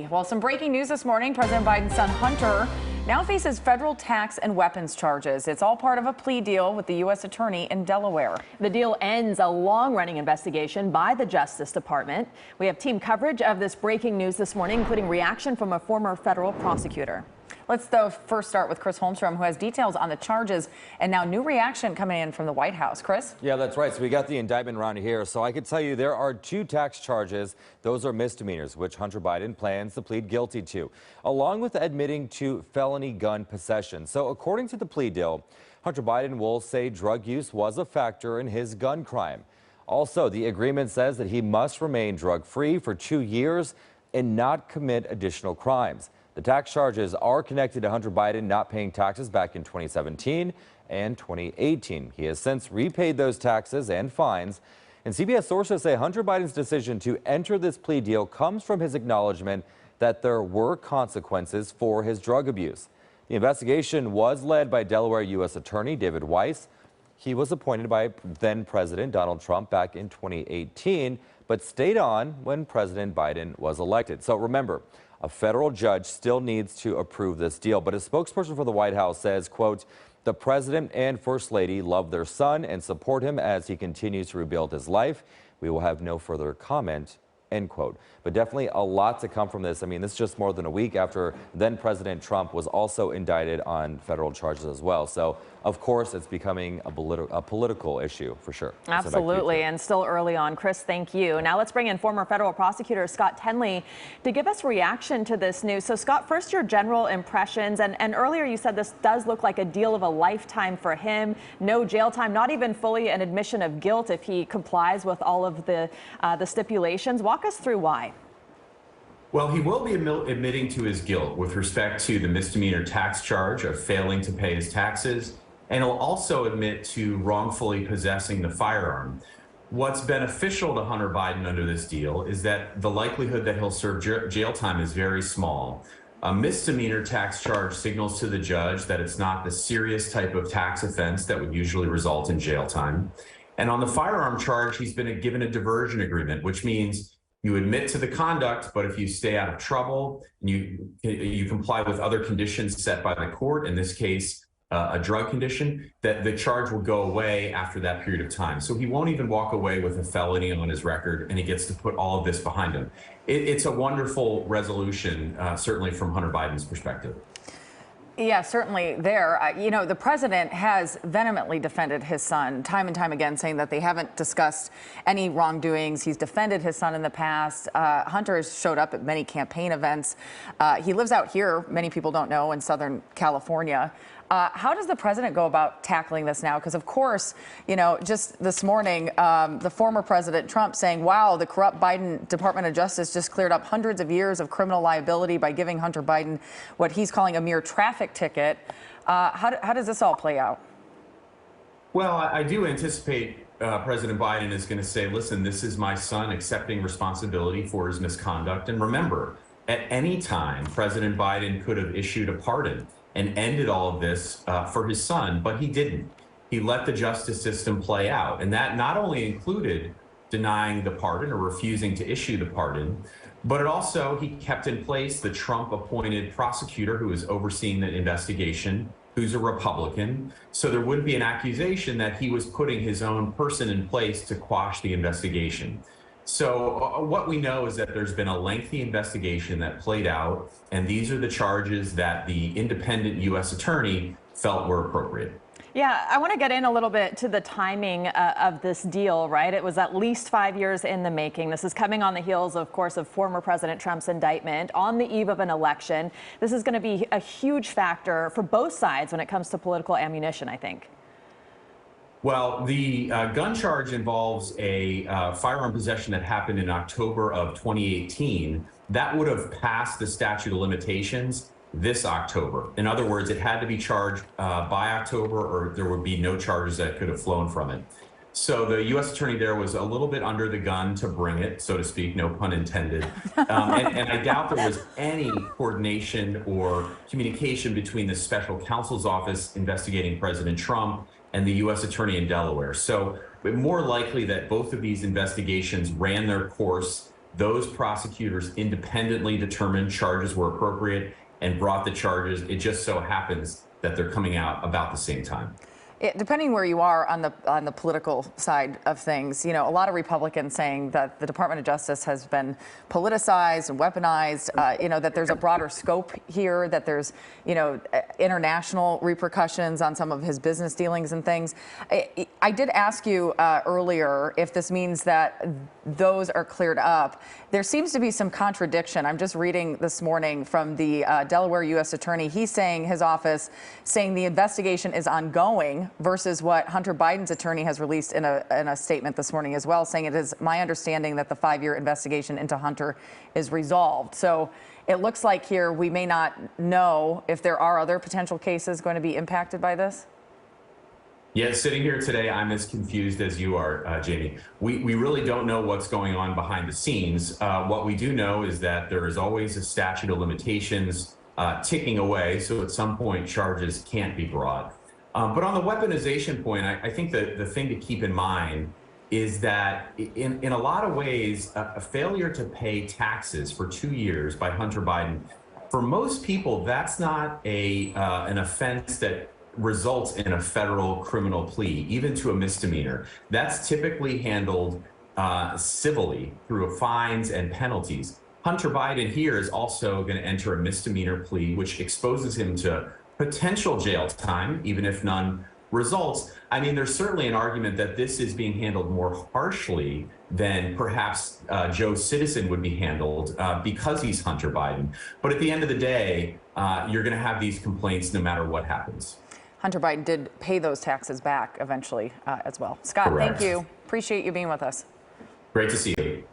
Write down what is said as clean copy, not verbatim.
Well, some breaking news this morning. President Biden's son Hunter now faces federal tax and weapons charges. It's all part of a plea deal with the U.S. attorney in Delaware. The deal ends a long-running investigation by the Justice Department. We have team coverage of this breaking news this morning, including reaction from a former federal prosecutor. Let's, though, first start with Chris Holmstrom, who has details on the charges and now new reaction coming in from the White House. Chris? Yeah, that's right. So we got the indictment around here. So I could tell you there are 2 tax charges. Those are misdemeanors, which Hunter Biden plans to plead guilty to, along with admitting to felony gun possession. So according to the plea deal, Hunter Biden will say drug use was a factor in his gun crime. Also, the agreement says that he must remain drug-free for 2 years and not commit additional crimes. The tax charges are connected to Hunter Biden not paying taxes back in 2017 and 2018. He has since repaid those taxes and fines. And CBS sources say Hunter Biden's decision to enter this plea deal comes from his acknowledgement that there were consequences for his drug abuse. The investigation was led by Delaware U.S. Attorney David Weiss. He was appointed by then President Donald Trump back in 2018, but stayed on when President Biden was elected. So remember, a federal judge still needs to approve this deal, but a spokesperson for the White House says, quote, "The president and first lady love their son and support him as he continues to rebuild his life. We will have no further comment," end quote. But definitely a lot to come from this. I mean, this is just more than a week after then President Trump was also indicted on federal charges as well. So, of course, it's becoming a political issue for sure. Absolutely, and still early on. Chris, thank you. Now let's bring in former federal prosecutor Scott Tenley to give us reaction to this news. So, Scott, first your general impressions, and earlier you said this does look like a deal of a lifetime for him. No jail time, not even fully an admission of guilt if he complies with all of the stipulations. Walk us through why. Well, he will be admitting to his guilt with respect to the misdemeanor tax charge of failing to pay his taxes, and he'll also admit to wrongfully possessing the firearm. What's beneficial to Hunter Biden under this deal is that the likelihood that he'll serve jail time is very small. A misdemeanor tax charge signals to the judge that it's not the serious type of tax offense that would usually result in jail time. And on the firearm charge, he's been given a diversion agreement, which means you admit to the conduct, but if you stay out of trouble and you comply with other conditions set by the court, in this case, a drug condition, that the charge will go away after that period of time. So he won't even walk away with a felony on his record, and he gets to put all of this behind him. It's a wonderful resolution, certainly from Hunter Biden's perspective. Yeah, certainly there. You know, the president has vehemently defended his son time and time again, saying that they haven't discussed any wrongdoings. He's defended his son in the past. Hunter has showed up at many campaign events. He lives out here, many people don't know, in Southern California. How does the president go about tackling this now? Because, of course, you know, just this morning, the former President Trump saying, wow, the corrupt Biden Department of Justice just cleared up hundreds of years of criminal liability by giving Hunter Biden what he's calling a mere traffic ticket. How does this all play out? Well, I do anticipate President Biden is going to say, listen, this is my son accepting responsibility for his misconduct. And remember, at any time, President Biden could have issued a pardon and ended all of this for his son, but he didn't. He let the justice system play out. And that not only included denying the pardon or refusing to issue the pardon, but it also, he kept in place the Trump-appointed prosecutor who is overseeing the investigation, who's a Republican. So there wouldn't be an accusation that he was putting his own person in place to quash the investigation. So what we know is that there's been a lengthy investigation that played out, and these are the charges that the independent U.S. attorney felt were appropriate. Yeah, I want to get in a little bit to the timing of this deal, right? It was at least 5 years in the making. This is coming on the heels, of course, of former President Trump's indictment on the eve of an election. This is going to be a huge factor for both sides when it comes to political ammunition, I think. Well, the gun charge involves a firearm possession that happened in October of 2018. That would have passed the statute of limitations this October. In other words, it had to be charged by October, or there would be no charges that could have flown from it. So the U.S. attorney there was a little bit under the gun to bring it, so to speak, no pun intended. And I doubt there was any coordination or communication between the special counsel's office investigating President Trump and the U.S. attorney in Delaware. So more likely that both of these investigations ran their course those prosecutors independently determined charges were appropriate and brought the charges. It just so happens that they're coming out about the same time. Depending where you are on the political side of things, a lot of Republicans saying that the Department of Justice has been politicized and weaponized, that there's a broader scope here, that there's, international repercussions on some of his business dealings and things. I did ask you earlier if this means that those are cleared up. There seems to be some contradiction. I'm just reading this morning from the Delaware U.S. Attorney. He's saying, his office, saying the investigation is ongoing, versus what Hunter Biden's attorney has released in a statement this morning as well, saying it is my understanding that the 5-year investigation into Hunter is resolved. So it looks like here we may not know if there are other potential cases going to be impacted by this. Yeah, sitting here today, I'm as confused as you are, Jamie. We really don't know what's going on behind the scenes. What we do know is that there is always a statute of limitations ticking away, so at some point charges can't be brought. But on the weaponization point, I think the thing to keep in mind is that in a lot of ways, a failure to pay taxes for 2 years by Hunter Biden, for most people, that's not an offense that results in a federal criminal plea, even to a misdemeanor. That's typically handled civilly through fines and penalties. Hunter Biden here is also going to enter a misdemeanor plea, which exposes him to potential jail time, even if none results. I mean, there's certainly an argument that this is being handled more harshly than perhaps Joe Citizen would be handled because he's Hunter Biden. But at the end of the day, you're going to have these complaints no matter what happens. Hunter Biden did pay those taxes back eventually as well. Scott, Correct. Thank you. Appreciate you being with us. Great to see you.